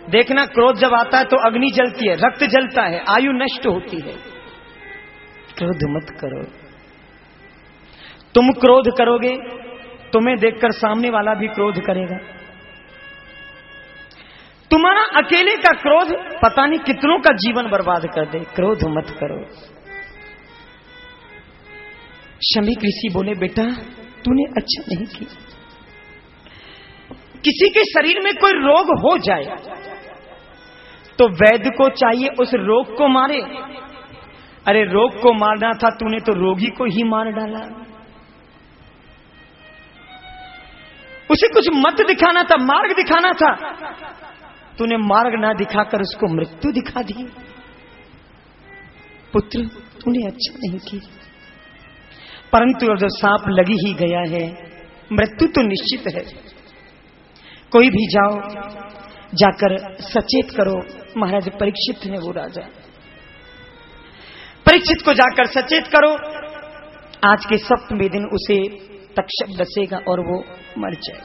देखना, क्रोध जब आता है तो अग्नि जलती है, रक्त जलता है, आयु नष्ट होती है। क्रोध मत करो। तुम क्रोध करोगे, तुम्हें देखकर सामने वाला भी क्रोध करेगा। तुम्हारा अकेले का क्रोध पता नहीं कितनों का जीवन बर्बाद कर दे। क्रोध मत करो। शमीक ऋषि बोले, बेटा तूने अच्छा नहीं किया। किसी के शरीर में कोई रोग हो जाए तो वैद्य को चाहिए उस रोग को मारे। अरे रोग को मारना था, तूने तो रोगी को ही मार डाला। उसे कुछ मत दिखाना था, मार्ग दिखाना था, तूने मार्ग ना दिखाकर उसको मृत्यु दिखा दी। पुत्र तूने अच्छा नहीं किया। परंतु अब जब सांप लगी ही गया है, मृत्यु तो निश्चित है। कोई भी जाओ, जाकर सचेत करो। महाराज परीक्षित है वो राजा, परीक्षित को जाकर सचेत करो। आज के सप्तमी दिन उसे तक्षक डसेगा और वो मर जाए।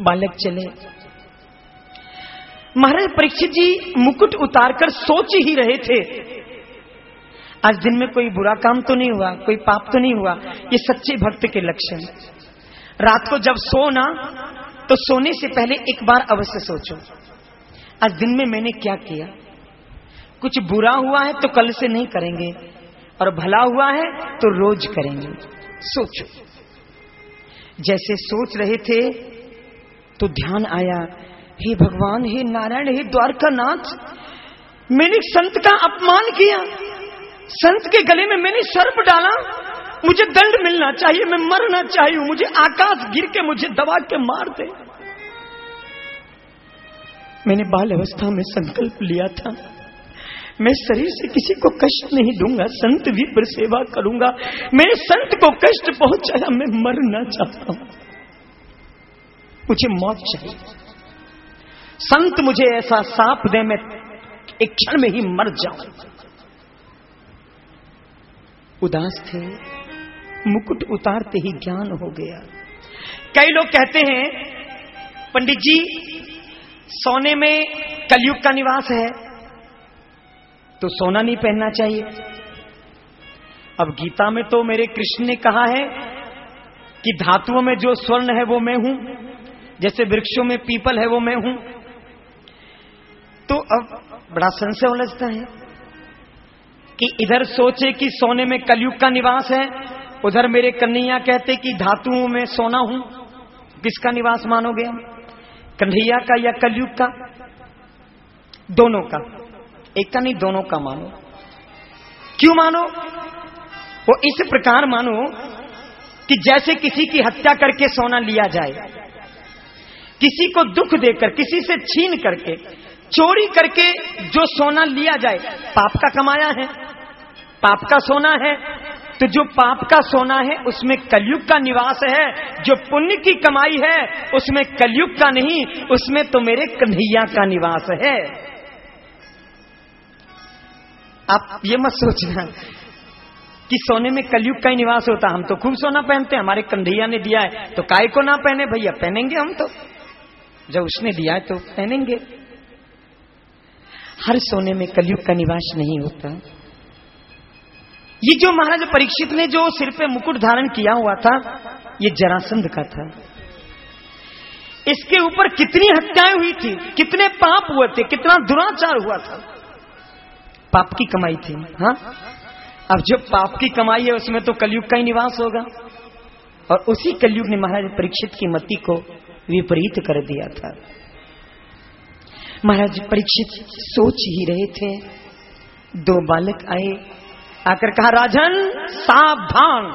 बालक चले। महाराज परीक्षित जी मुकुट उतारकर सोच ही रहे थे, आज दिन में कोई बुरा काम तो नहीं हुआ, कोई पाप तो नहीं हुआ। ये सच्चे भक्त के लक्षण। रात को जब सोना तो सोने से पहले एक बार अवश्य सोचो, आज दिन में मैंने क्या किया। कुछ बुरा हुआ है तो कल से नहीं करेंगे, और भला हुआ है तो रोज करेंगे। सोचो। जैसे सोच रहे थे तो ध्यान आया, हे भगवान, हे नारायण, हे द्वारकानाथ, मैंने संत का अपमान किया, संत के गले में मैंने सर्प डाला, मुझे दंड मिलना चाहिए, मैं मरना चाहिए, मुझे आकाश गिर के मुझे दबा के मार दे। मैंने बाल अवस्था में संकल्प लिया था, मैं शरीर से किसी को कष्ट नहीं दूंगा, संत विप्र सेवा करूंगा। मैंने संत को कष्ट पहुंचाया, मैं मरना चाहता हूं, मुझे मौत चाहिए। संत मुझे ऐसा सांप दे, मैं एक क्षण में ही मर जाऊं। उदास थे, मुकुट उतारते ही ज्ञान हो गया। कई लोग कहते हैं, पंडित जी सोने में कलयुग का निवास है तो सोना नहीं पहनना चाहिए। अब गीता में तो मेरे कृष्ण ने कहा है कि धातुओं में जो स्वर्ण है वो मैं हूं, जैसे वृक्षों में पीपल है वो मैं हूं। तो अब बड़ा संशय उलझता है कि इधर सोचे कि सोने में कलयुग का निवास है, उधर मेरे कन्हैया कहते कि धातुओं में सोना हूं। किसका निवास मानोगे हम, कन्हैया का या कलयुग का? दोनों का, एक का नहीं, दोनों का मानो। क्यों मानो? वो इस प्रकार मानो कि जैसे किसी की हत्या करके सोना लिया जाए, किसी को दुख देकर, किसी से छीन करके, चोरी करके जो सोना लिया जाए, पाप का कमाया है, पाप का सोना है। तो जो पाप का सोना है उसमें कलयुग का निवास है, जो पुण्य की कमाई है उसमें कलयुग का नहीं, उसमें तो मेरे कन्हैया का निवास है। आप ये मत सोचना कि सोने में कलयुग का ही निवास होता। हम तो खूब सोना पहनते हैं, हमारे कन्हैया ने दिया है तो काय को ना पहने भैया, पहनेंगे हम तो, जब उसने दिया है तो पहनेंगे। हर सोने में कलयुग का निवास नहीं होता। ये जो महाराज परीक्षित ने जो सिर पे मुकुट धारण किया हुआ था, ये जरासंध का था। इसके ऊपर कितनी हत्याएं हुई थी, कितने पाप हुए थे, कितना दुराचार हुआ था। पाप की कमाई थी। हाँ, अब जो पाप की कमाई है उसमें तो कलयुग का ही निवास होगा। और उसी कलयुग ने महाराज परीक्षित की मति को विपरीत कर दिया था। महाराज परीक्षित सोच ही रहे थे, दो बालक आए, आकर कहा, राजन सावधान।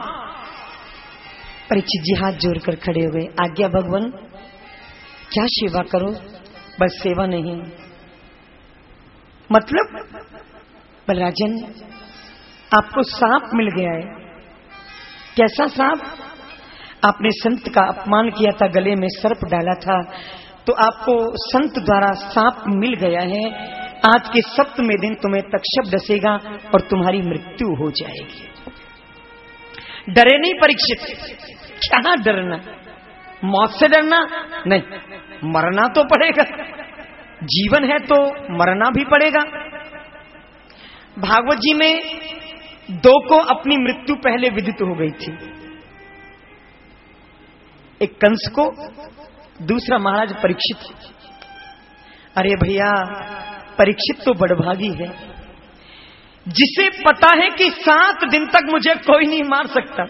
परीक्षित जी हाथ जोड़कर खड़े हुए, आज्ञा भगवान, क्या सेवा करो? बस सेवा नहीं, मतलब बलराजन आपको सांप मिल गया है। कैसा सांप? आपने संत का अपमान किया था, गले में सर्प डाला था, तो आपको संत द्वारा सांप मिल गया है। आज के सप्तमें दिन तुम्हें तक्षक डसेगा और तुम्हारी मृत्यु हो जाएगी। डरे नहीं परीक्षित, क्या डरना, मौत से डरना नहीं, मरना तो पड़ेगा। जीवन है तो मरना भी पड़ेगा। भागवत जी में दो को अपनी मृत्यु पहले विदित हो गई थी, एक कंस को, दूसरा महाराज परीक्षित। अरे भैया, परीक्षित तो बड़भागी है जिसे पता है कि 7 दिन तक मुझे कोई नहीं मार सकता।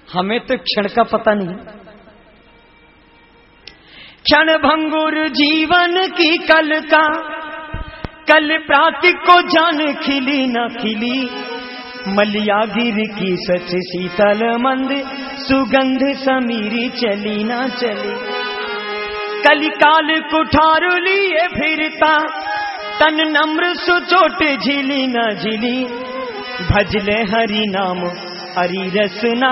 हमें तो क्षण का पता नहीं। क्षण भंगुर जीवन की कल का, कल प्राति को जान खिली न खिली। मलियागिर की सच शीतल मंद, सुगंध समीरी चली ना चली। कलिकाल कुठार लिए फिरता, तन नम्र सुचोट झिली न झिली। भजले हरि नाम हरि रसना,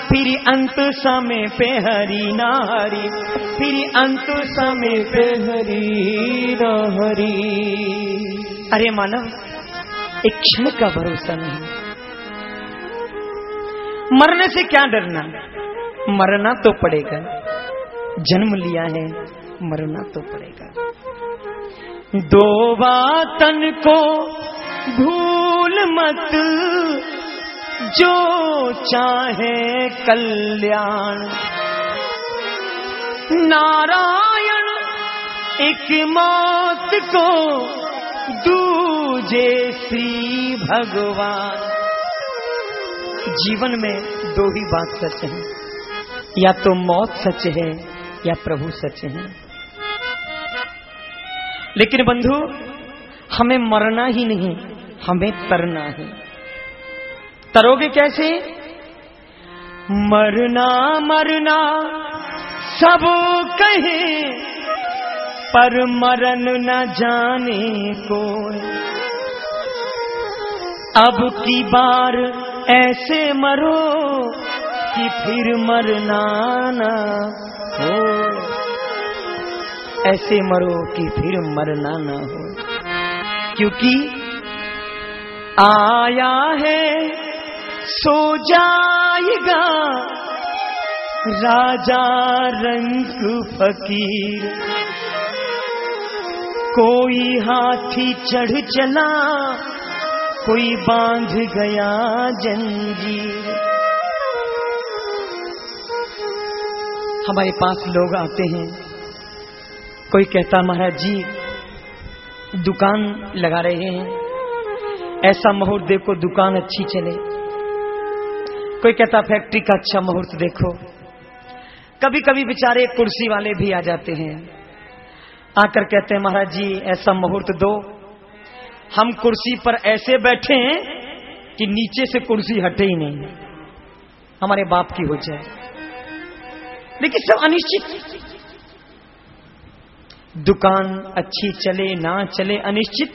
फिर अंत समय पे हरि ना हरि। फिर अंत समय पे हरि ना हरि। अरे मानव, एक क्षण का भरोसा नहीं। मरने से क्या डरना, मरना तो पड़ेगा। जन्म लिया है, मरना तो पड़ेगा। दो बातन को भूल मत, जो चाहे कल्याण। नारायण एक मौत को, दूजे श्री भगवान। जीवन में दो ही बात सच है, या तो मौत सच है या प्रभु सच है। लेकिन बंधु, हमें मरना ही नहीं, हमें तरना है। तरोगे कैसे? मरना मरना सब कहे, पर मरण न जाने को। अब की बार ऐसे मरो कि फिर मरना ना हो। ऐसे मरो कि फिर मरना ना हो। क्योंकि आया है सो जाएगा, राजा रंग फकीर। कोई हाथी चढ़ चला, कोई बांध गया जंजीर। हमारे पास लोग आते हैं, कोई कहता महाराज जी दुकान लगा रहे हैं, ऐसा मुहूर्त देखो दुकान अच्छी चले। कोई कहता फैक्ट्री का अच्छा मुहूर्त देखो। कभी कभी बेचारे कुर्सी वाले भी आ जाते हैं, आकर कहते हैं महाराज जी ऐसा मुहूर्त दो, हम कुर्सी पर ऐसे बैठे हैं कि नीचे से कुर्सी हटे ही नहीं, हमारे बाप की हो जाए। लेकिन सब अनिश्चित। दुकान अच्छी चले ना चले अनिश्चित।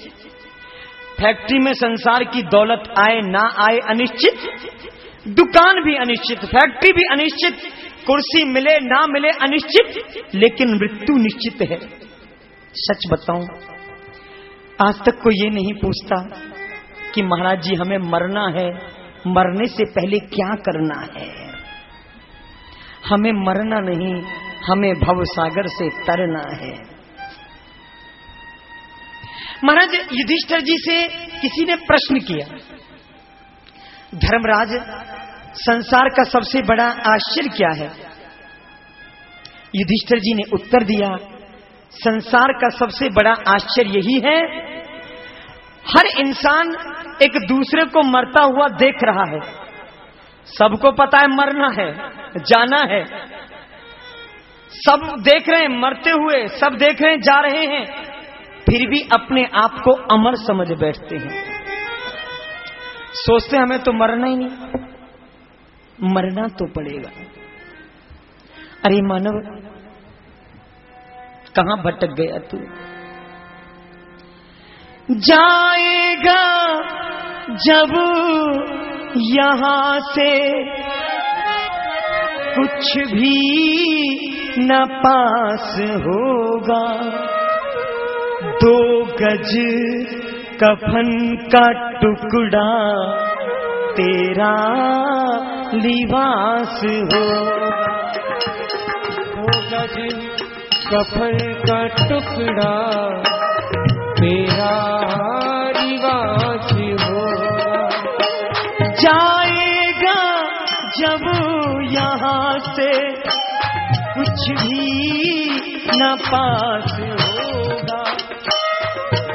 फैक्ट्री में संसार की दौलत आए ना आए अनिश्चित। दुकान भी अनिश्चित, फैक्ट्री भी अनिश्चित, कुर्सी मिले ना मिले अनिश्चित। लेकिन मृत्यु निश्चित है। सच बताऊं, आज तक कोई ये नहीं पूछता कि महाराज जी हमें मरना है, मरने से पहले क्या करना है। हमें मरना नहीं, हमें भवसागर से तरना है। महाराज युधिष्ठिर जी से किसी ने प्रश्न किया, धर्मराज संसार का सबसे बड़ा आश्चर्य क्या है? युधिष्ठिर जी ने उत्तर दिया, संसार का सबसे बड़ा आश्चर्य यही है, हर इंसान एक दूसरे को मरता हुआ देख रहा है। सबको पता है मरना है, जाना है, सब देख रहे हैं मरते हुए, सब देख रहे हैं जा रहे हैं, फिर भी अपने आप को अमर समझ बैठते हैं। सोचते हमें तो मरना ही नहीं, मरना तो पड़ेगा। अरे मानव, कहां भटक गया तू? जाएगा जब यहां से कुछ भी न पास होगा, 2 गज कफन का टुकड़ा तेरा लिबास होगा। 2 गज कफन का टुकड़ा तेरा निवास होगा। जाएगा जब यहाँ से कुछ भी न पास होगा,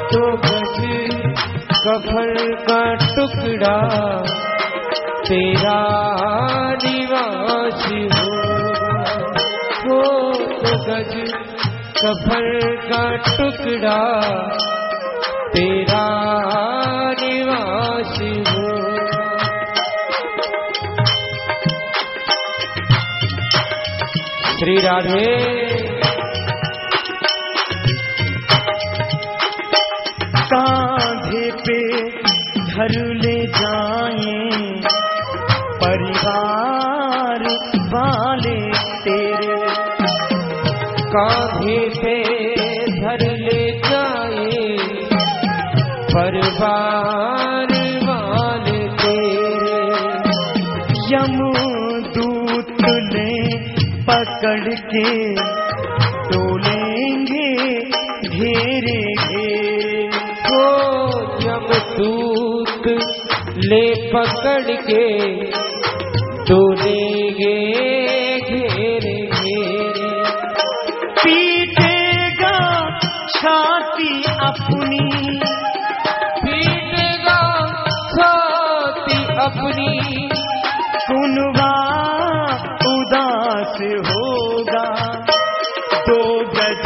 तो गज कफन का टुकड़ा तेरा निवास होगा। हो तो गज कफन का टुकड़ा तेरा निवास होगा। श्री राधे। कांधे पे धर ले जाएं परिवार वाले तेरे, कांधे पे धर ले जाए परिवार वाले तेरे। यमदूत ले पकड़ के डोलेंगे घेरे घेरे, हो यमदूत ले पकड़ के डोलेंगे घेरे घेरे। पीटेगा छाती अपनी, पीटेगा छाती अपनी, कुनवा उदास होगा। दो गज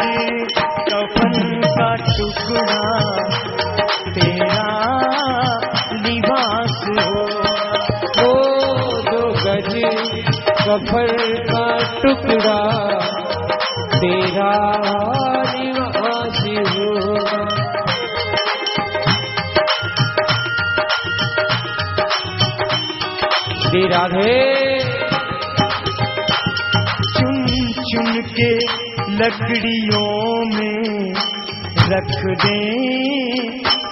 कफन का टुकड़ा तेरा लिबास होगा। हो दो गज कफन का टुकड़ा तेरा निवास होगा। श्री राधे। चुन चुन के लकड़ियों में रख दे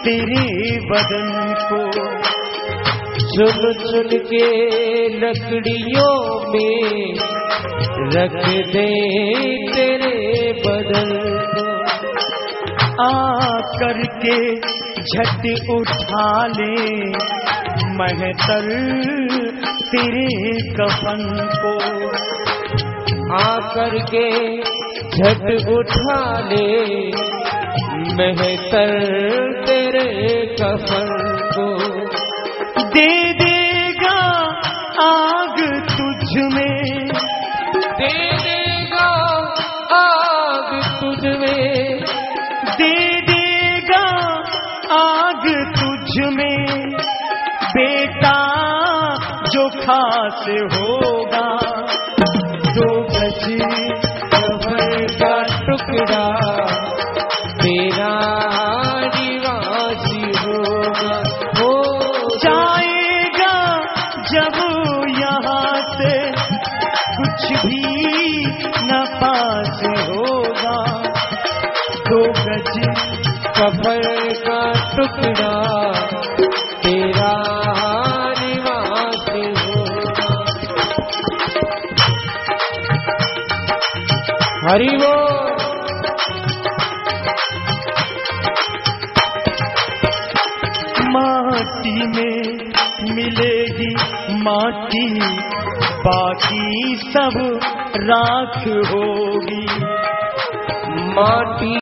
तेरे बदन को, चुन चुन के लकड़ियों में रख दे तेरे बदन को। आकर के झट उठा ले महतर तेरे कफन को, आकर के झट उठा ले महतर तेरे कफन को। दे देगा आग तुझ में, दे देगा आग तुझ में, दे देगा आग तुझ में, बेटा जो खास होगा। दो गज कफन का टुकड़ा तेरा निवास होगा। हो जाएगा जब यहाँ से कुछ भी न पास होगा। दो गज कफन का टुकड़ा तेरा निवास होगा। हरि बोल। माटी में मिलेगी माटी, बाकी सब राख होगी। माटी